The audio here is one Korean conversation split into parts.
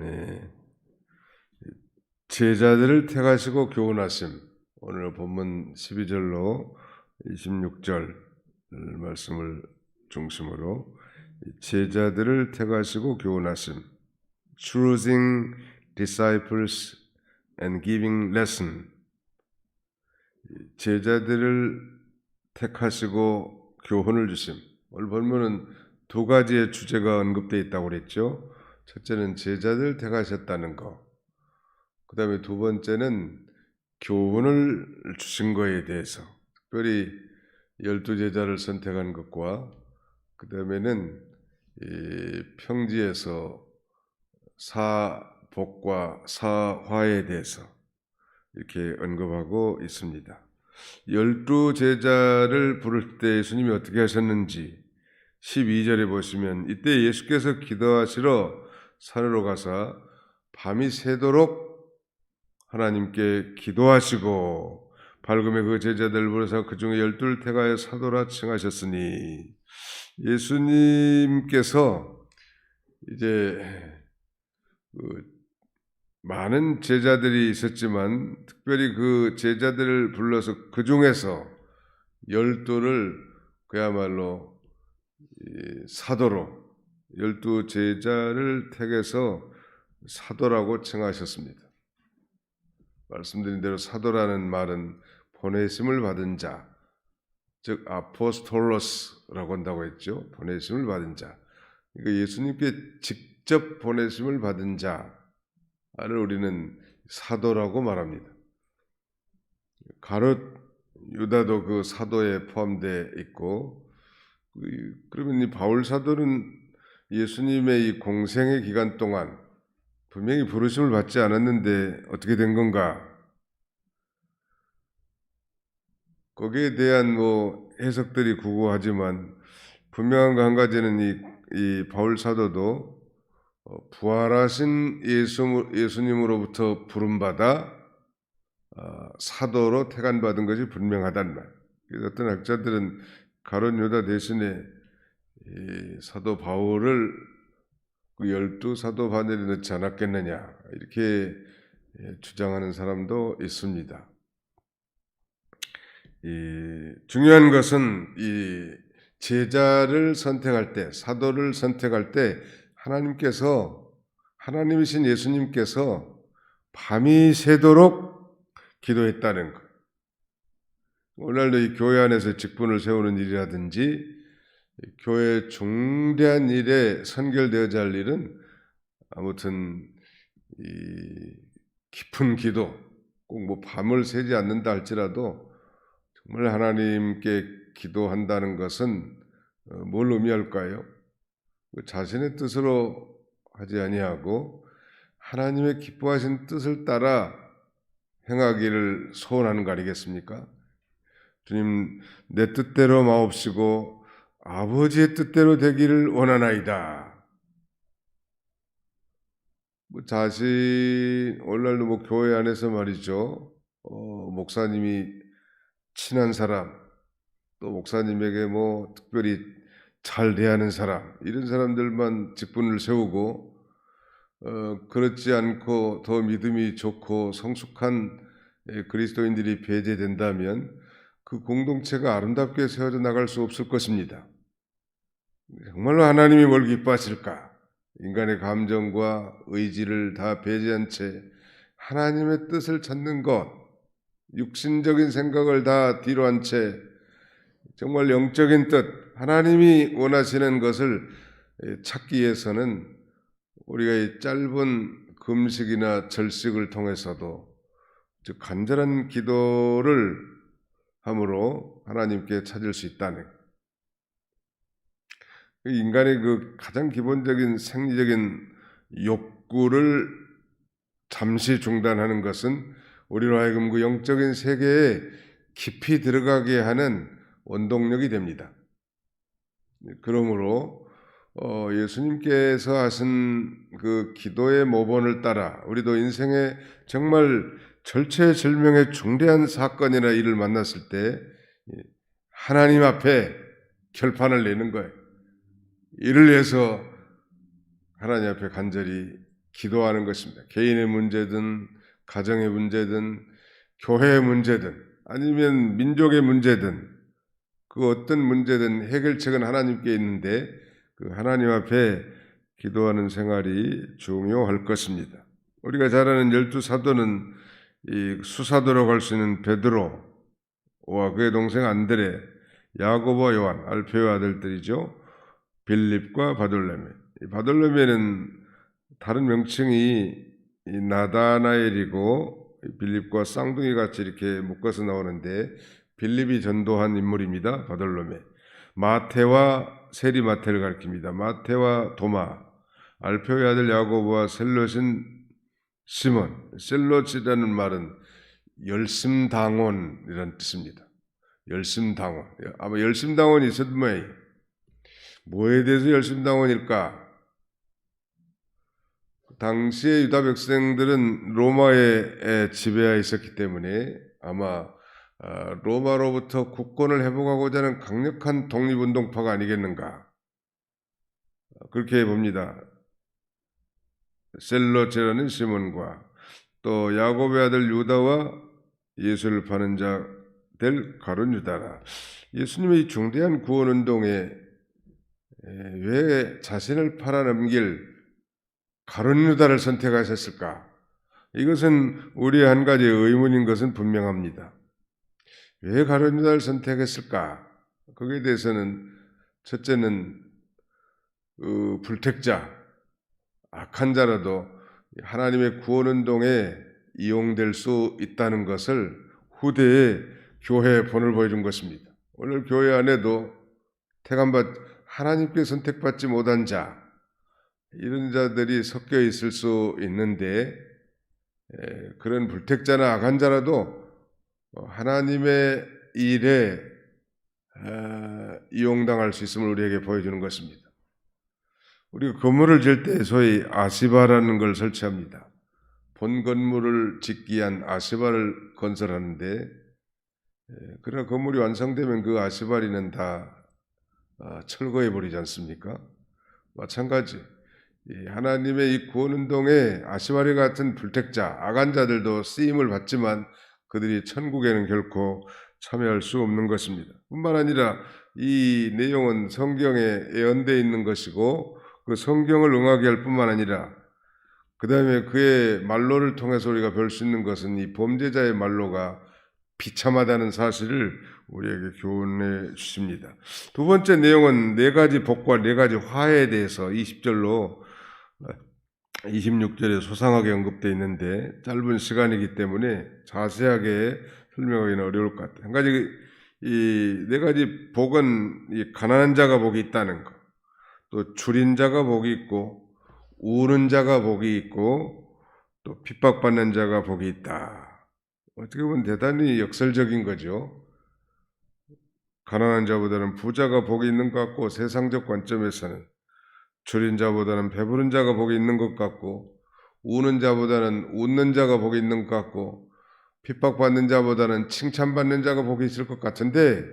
네. 제자들을 택하시고 교훈하심. 오늘 본문 12절로 26절 말씀을 중심으로 제자들을 택하시고 교훈하심. Choosing disciples and giving lesson. 제자들을 택하시고 교훈을 주심. 오늘 본문은 두 가지의 주제가 언급되어 있다고 그랬죠. 첫째는 제자들 택하셨다는 것. 그 다음에 두 번째는 교훈을 주신 것에 대해서, 특별히 12제자를 선택한 것과 그 다음에는 평지에서 사복과 사화에 대해서 이렇게 언급하고 있습니다. 12제자를 부를 때 예수님이 어떻게 하셨는지 12절에 보시면, 이때 예수께서 기도하시러 산으로 가사 밤이 새도록 하나님께 기도하시고 밝음에 그 제자들 부르사 그 중에 12를 택하여 사도라 칭하셨으니, 예수님께서 이제 많은 제자들이 있었지만 특별히 그 제자들을 불러서 그 중에서 12를 그야말로 사도로, 12제자를 택해서 사도라고 칭하셨습니다. 말씀드린 대로 사도라는 말은 보내심을 받은 자, 즉 아포스톨로스라고 한다고 했죠. 보내심을 받은 자. 그러니까 예수님께 직접 보내심을 받은 자를 우리는 사도라고 말합니다. 가룟 유다도 그 사도에 포함되어 있고, 그러면 이 바울 사도는 예수님의 이 공생의 기간 동안 분명히 부르심을 받지 않았는데 어떻게 된 건가? 거기에 대한 해석들이 구구하지만 분명한 거 한 가지는 이 바울 사도도 부활하신 예수님으로부터 부름받아 사도로 택안받은 것이 분명하단 말. 그래서 어떤 학자들은 가룟 유다 대신에 사도 바울을 그 12사도 바늘에 넣지 않았겠느냐, 이렇게 주장하는 사람도 있습니다. 중요한 것은 이 제자를 선택할 때, 사도를 선택할 때 하나님이신 예수님께서 밤이 새도록 기도했다는 것. 오늘날도 이 교회 안에서 직분을 세우는 일이라든지 교회 중대한 일에 선결되어야 할 일은 아무튼 이 깊은 기도, 꼭 밤을 새지 않는다 할지라도 정말 하나님께 기도한다는 것은 뭘 의미할까요? 자신의 뜻으로 하지 아니하고 하나님의 기뻐하신 뜻을 따라 행하기를 소원하는 거 아니겠습니까? 주님, 내 뜻대로 마옵시고 아버지의 뜻대로 되기를 원하나이다. 오늘날도 교회 안에서 말이죠. 목사님이 친한 사람, 또 목사님에게 특별히 잘 대하는 사람, 이런 사람들만 직분을 세우고, 그렇지 않고 더 믿음이 좋고 성숙한 그리스도인들이 배제된다면 그 공동체가 아름답게 세워져 나갈 수 없을 것입니다. 정말로 하나님이 뭘 기뻐하실까? 인간의 감정과 의지를 다 배제한 채 하나님의 뜻을 찾는 것, 육신적인 생각을 다 뒤로 한 채 정말 영적인 뜻, 하나님이 원하시는 것을 찾기 위해서는 우리가 이 짧은 금식이나 절식을 통해서도 즉 간절한 기도를 함으로 하나님께 찾을 수 있다는, 인간의 그 가장 기본적인 생리적인 욕구를 잠시 중단하는 것은 우리로 하여금 그 영적인 세계에 깊이 들어가게 하는 원동력이 됩니다. 그러므로 예수님께서 하신 그 기도의 모본을 따라 우리도 인생에 정말 절체절명의 중대한 사건이나 일을 만났을 때 하나님 앞에 결판을 내는 거예요. 이를 위해서 하나님 앞에 간절히 기도하는 것입니다. 개인의 문제든 가정의 문제든 교회의 문제든 아니면 민족의 문제든 그 어떤 문제든 해결책은 하나님께 있는데 그 하나님 앞에 기도하는 생활이 중요할 것입니다. 우리가 잘 아는 12사도는 이 수사도라고 할 수 있는 베드로와 그의 동생 안드레, 야고보와 요한, 알페의 아들들이죠. 빌립과 바돌로메. 이 바돌로메는 다른 명칭이 이 나다나엘이고 빌립과 쌍둥이 같이 이렇게 묶어서 나오는데 빌립이 전도한 인물입니다. 바돌로메. 마태와 세리 마태를 가리킵니다. 마태와 도마, 알페의 아들 야고보와 셀롯인 시몬. 셀롯이라는 말은 열심당원이라는 뜻입니다. 열심당원. 아마 열심당원이 있었던 모양이에요. 뭐에 대해서 열심당원일까? 당시의 유다 백성들은 로마에 지배하에 있었기 때문에 아마 로마로부터 국권을 회복하고자 하는 강력한 독립운동파가 아니겠는가 그렇게 봅니다. 셀롯이라는 시몬과 또 야곱의 아들 유다와 예수를 파는 자 될 가룟 유다라. 예수님의 중대한 구원운동에 왜 자신을 팔아넘길 가룟 유다를 선택하셨을까? 이것은 우리의 한 가지 의문인 것은 분명합니다. 왜 가룟 유다를 선택했을까? 거기에 대해서는 첫째는 불택자, 악한 자라도 하나님의 구원운동에 이용될 수 있다는 것을 후대에 교회의 본을 보여준 것입니다. 오늘 교회 안에도 하나님께 선택받지 못한 자, 이런 자들이 섞여 있을 수 있는데 그런 불택자나 악한 자라도 하나님의 일에 이용당할 수 있음을 우리에게 보여주는 것입니다. 우리가 건물을 지을 때 소위 아시바라는 걸 설치합니다. 본 건물을 짓기 위한 아시바를 건설하는데 그러나 건물이 완성되면 그 아시바리는 다 철거해 버리지 않습니까? 마찬가지 하나님의 이 구원운동에 아시바리 같은 불택자, 악한 자들도 쓰임을 받지만 그들이 천국에는 결코 참여할 수 없는 것입니다. 뿐만 아니라 이 내용은 성경에 예언되어 있는 것이고 그 성경을 응하게 할 뿐만 아니라 그 다음에 그의 말로를 통해서 우리가 볼 수 있는 것은 이 범죄자의 말로가 비참하다는 사실을 우리에게 교훈해 주십니다. 두 번째 내용은 네 가지 복과 네 가지 화해에 대해서 20절로 26절에 소상하게 언급되어 있는데 짧은 시간이기 때문에 자세하게 설명하기는 어려울 것 같아요. 한 가지 이 네 가지 복은 이 가난한 자가 복이 있다는 것, 또 줄인 자가 복이 있고 우는 자가 복이 있고 또 핍박받는 자가 복이 있다. 어떻게 보면 대단히 역설적인 거죠. 가난한 자보다는 부자가 복이 있는 것 같고 세상적 관점에서는 줄인 자보다는 배부른 자가 복이 있는 것 같고 우는 자보다는 웃는 자가 복이 있는 것 같고 핍박받는 자보다는 칭찬받는 자가 복이 있을 것 같은데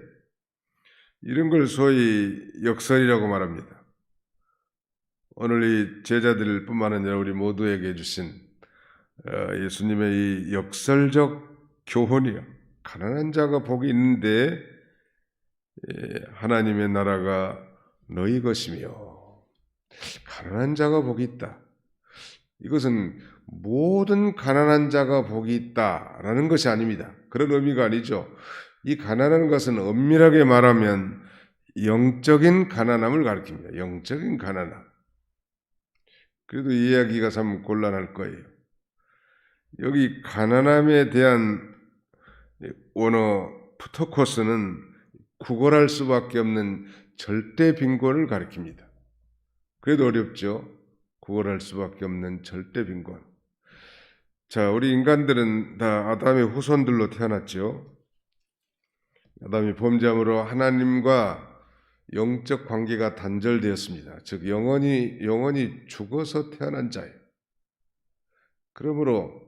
이런 걸 소위 역설이라고 말합니다. 오늘 이 제자들 뿐만 아니라 우리 모두에게 주신 예수님의 이 역설적 교훈이요. 가난한 자가 복이 있는데 하나님의 나라가 너희 것이며 가난한 자가 복이 있다. 이것은 모든 가난한 자가 복이 있다라는 것이 아닙니다. 그런 의미가 아니죠. 이 가난한 것은 엄밀하게 말하면 영적인 가난함을 가리킵니다. 영적인 가난함. 그래도 이해하기가 참 곤란할 거예요. 여기 가난함에 대한 원어 푸토코스는 구걸할 수밖에 없는 절대 빈곤을 가리킵니다. 그래도 어렵죠. 구걸할 수밖에 없는 절대 빈곤. 자, 우리 인간들은 다 아담의 후손들로 태어났죠. 아담이 범죄함으로 하나님과 영적 관계가 단절되었습니다. 즉 영원히 죽어서 태어난 자예요. 그러므로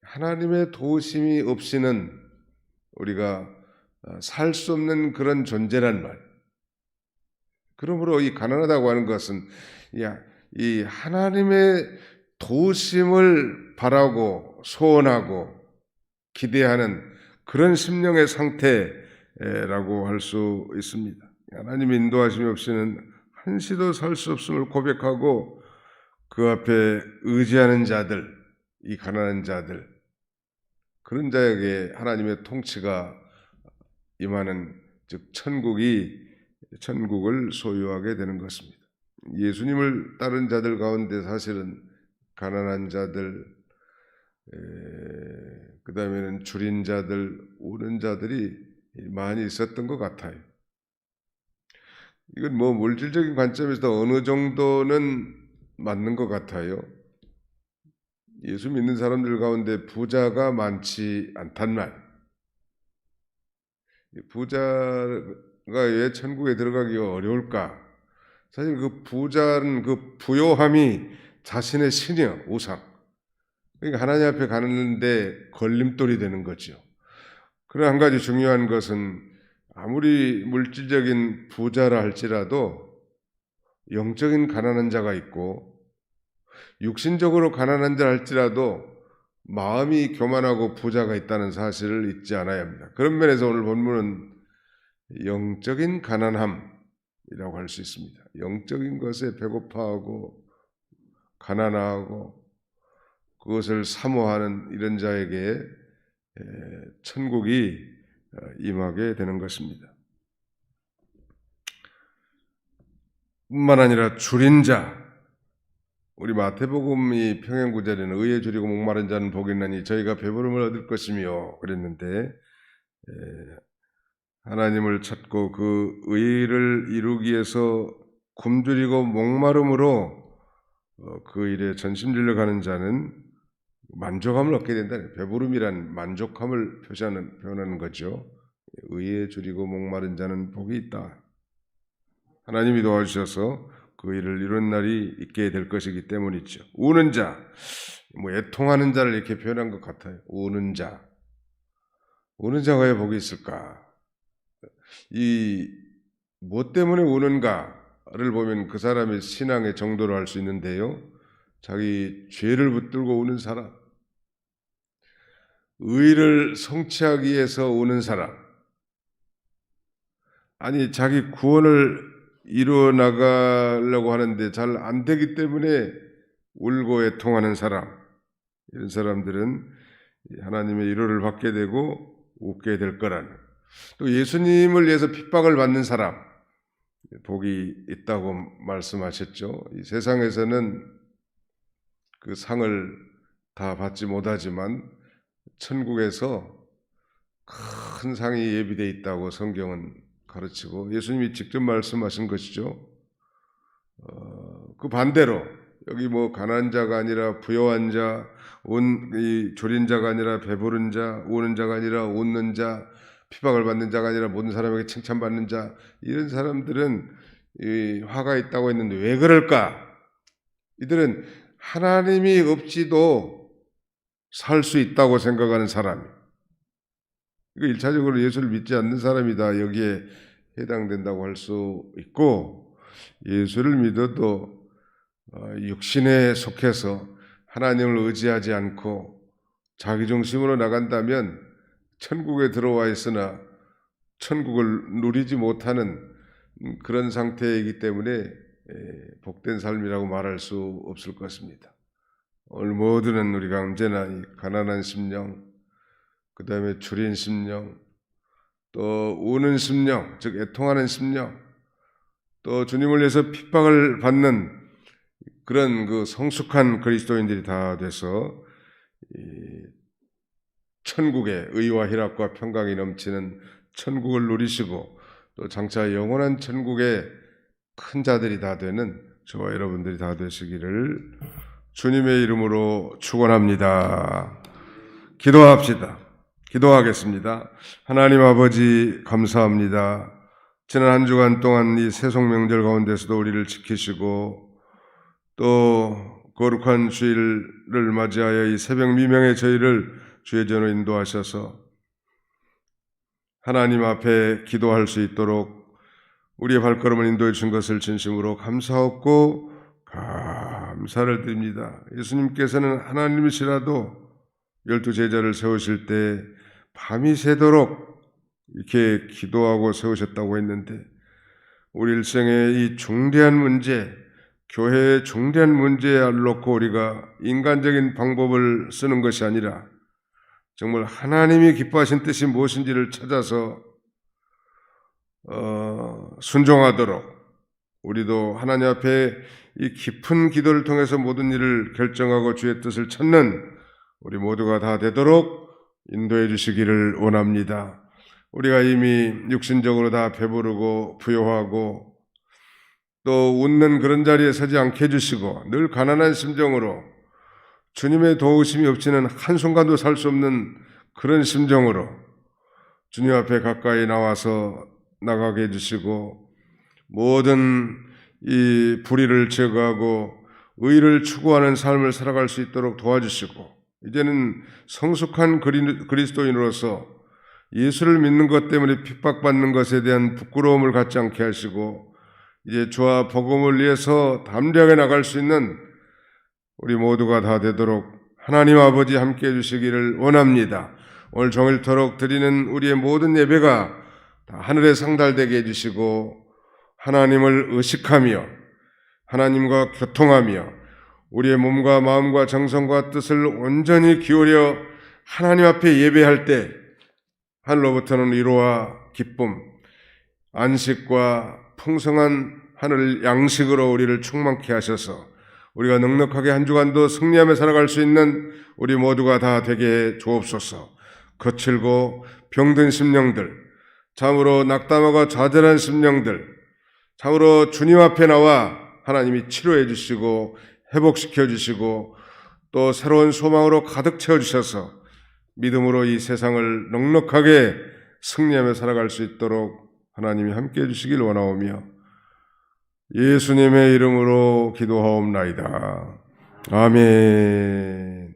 하나님의 도우심이 없이는 우리가 살 수 없는 그런 존재란 말. 그러므로 이 가난하다고 하는 것은 이 하나님의 도심을 바라고 소원하고 기대하는 그런 심령의 상태라고 할 수 있습니다. 하나님의 인도하심이 없이는 한시도 살 수 없음을 고백하고 그 앞에 의지하는 자들, 이 가난한 자들, 그런 자에게 하나님의 통치가 임하는, 즉 천국을 소유하게 되는 것입니다. 예수님을 따른 자들 가운데 사실은 가난한 자들, 그 다음에는 줄인 자들, 우는 자들이 많이 있었던 것 같아요. 이건 뭐 물질적인 관점에서 어느 정도는 맞는 것 같아요. 예수 믿는 사람들 가운데 부자가 많지 않단 말. 부자가 왜 천국에 들어가기가 어려울까? 사실 그 부자는 그 부요함이 자신의 신이요, 우상. 그러니까 하나님 앞에 가는데 걸림돌이 되는 거죠. 그러나 한 가지 중요한 것은 아무리 물질적인 부자라 할지라도 영적인 가난한 자가 있고 육신적으로 가난한 자 할지라도 마음이 교만하고 부자가 있다는 사실을 잊지 않아야 합니다. 그런 면에서 오늘 본문은 영적인 가난함이라고 할 수 있습니다. 영적인 것에 배고파하고 가난하고 그것을 사모하는 이런 자에게 천국이 임하게 되는 것입니다. 뿐만 아니라 줄인 자, 우리 마태복음이 평행구절에는 의에 줄이고 목마른 자는 복이 있나니 저희가 배부름을 얻을 것이며 그랬는데, 하나님을 찾고 그 의를 이루기 위해서 굶주리고 목마름으로 그 일에 전심질려 가는 자는 만족함을 얻게 된다. 배부름이란 만족함을 표현하는 거죠. 의에 줄이고 목마른 자는 복이 있다. 하나님이 도와주셔서 그 일을 이룬 날이 있게 될 것이기 때문이죠. 우는 자, 애통하는 자를 이렇게 표현한 것 같아요. 우는 자가 왜 복이 있을까? 뭐 때문에 우는가를 보면 그 사람의 신앙의 정도를 알 수 있는데요. 자기 죄를 붙들고 우는 사람, 의를 성취하기 위해서 우는 사람, 아니 자기 구원을 이루어 나가려고 하는데 잘 안 되기 때문에 울고 애통하는 사람, 이런 사람들은 하나님의 위로를 받게 되고 웃게 될 거라는, 또 예수님을 위해서 핍박을 받는 사람, 복이 있다고 말씀하셨죠. 이 세상에서는 그 상을 다 받지 못하지만 천국에서 큰 상이 예비되어 있다고 성경은 가르치고 예수님이 직접 말씀하신 것이죠. 그 반대로 여기 가난한 자가 아니라 부요한 자, 졸인 자가 아니라 배부른 자, 우는 자가 아니라 웃는 자, 핍박을 받는 자가 아니라 모든 사람에게 칭찬받는 자, 이런 사람들은 화가 있다고 했는데 왜 그럴까? 이들은 하나님이 없이도 살 수 있다고 생각하는 사람이에요. 이거 1차적으로 예수를 믿지 않는 사람이다, 여기에 해당된다고 할 수 있고, 예수를 믿어도 육신에 속해서 하나님을 의지하지 않고 자기중심으로 나간다면 천국에 들어와 있으나 천국을 누리지 못하는 그런 상태이기 때문에 복된 삶이라고 말할 수 없을 것입니다. 오늘 모두는 우리가 언제나 이 가난한 심령, 그 다음에 줄인 심령, 또 우는 심령, 즉 애통하는 심령, 또 주님을 위해서 핍박을 받는 그런 그 성숙한 그리스도인들이 다 돼서 천국의 의와 희락과 평강이 넘치는 천국을 누리시고 또 장차 영원한 천국의 큰 자들이 다 되는 저와 여러분들이 다 되시기를 주님의 이름으로 축원합니다. 기도합시다. 기도하겠습니다. 하나님 아버지 감사합니다. 지난 한 주간 동안 이 세송 명절 가운데서도 우리를 지키시고 또 거룩한 주일을 맞이하여 이 새벽 미명의 저희를 주의 전으로 인도하셔서 하나님 앞에 기도할 수 있도록 우리의 발걸음을 인도해 주신 것을 진심으로 감사하고 감사를 드립니다. 예수님께서는 하나님이시라도 12 제자를 세우실 때 밤이 새도록 이렇게 기도하고 세우셨다고 했는데 우리 일생의 이 중대한 문제, 교회의 중대한 문제에 놓고 우리가 인간적인 방법을 쓰는 것이 아니라 정말 하나님이 기뻐하신 뜻이 무엇인지를 찾아서 순종하도록 우리도 하나님 앞에 이 깊은 기도를 통해서 모든 일을 결정하고 주의 뜻을 찾는 우리 모두가 다 되도록 인도해 주시기를 원합니다. 우리가 이미 육신적으로 다 배부르고 부요하고 또 웃는 그런 자리에 서지 않게 해주시고 늘 가난한 심정으로 주님의 도우심이 없이는 한순간도 살 수 없는 그런 심정으로 주님 앞에 가까이 나가게 해주시고 모든 이 불의를 제거하고 의를 추구하는 삶을 살아갈 수 있도록 도와주시고 이제는 성숙한 그리스도인으로서 예수를 믿는 것 때문에 핍박받는 것에 대한 부끄러움을 갖지 않게 하시고 이제 주와 복음을 위해서 담대하게 나갈 수 있는 우리 모두가 다 되도록 하나님 아버지 함께해 주시기를 원합니다. 오늘 종일토록 드리는 우리의 모든 예배가 다 하늘에 상달되게 해주시고 하나님을 의식하며 하나님과 교통하며 우리의 몸과 마음과 정성과 뜻을 온전히 기울여 하나님 앞에 예배할 때 하늘로부터는 위로와 기쁨, 안식과 풍성한 하늘 양식으로 우리를 충만케 하셔서 우리가 넉넉하게 한 주간도 승리하며 살아갈 수 있는 우리 모두가 다 되게 주옵소서. 거칠고 병든 심령들, 참으로 낙담하고 좌절한 심령들, 참으로 주님 앞에 나와 하나님이 치료해 주시고 회복시켜 주시고 또 새로운 소망으로 가득 채워 주셔서 믿음으로 이 세상을 넉넉하게 승리하며 살아갈 수 있도록 하나님이 함께해 주시길 원하오며 예수님의 이름으로 기도하옵나이다. 아멘.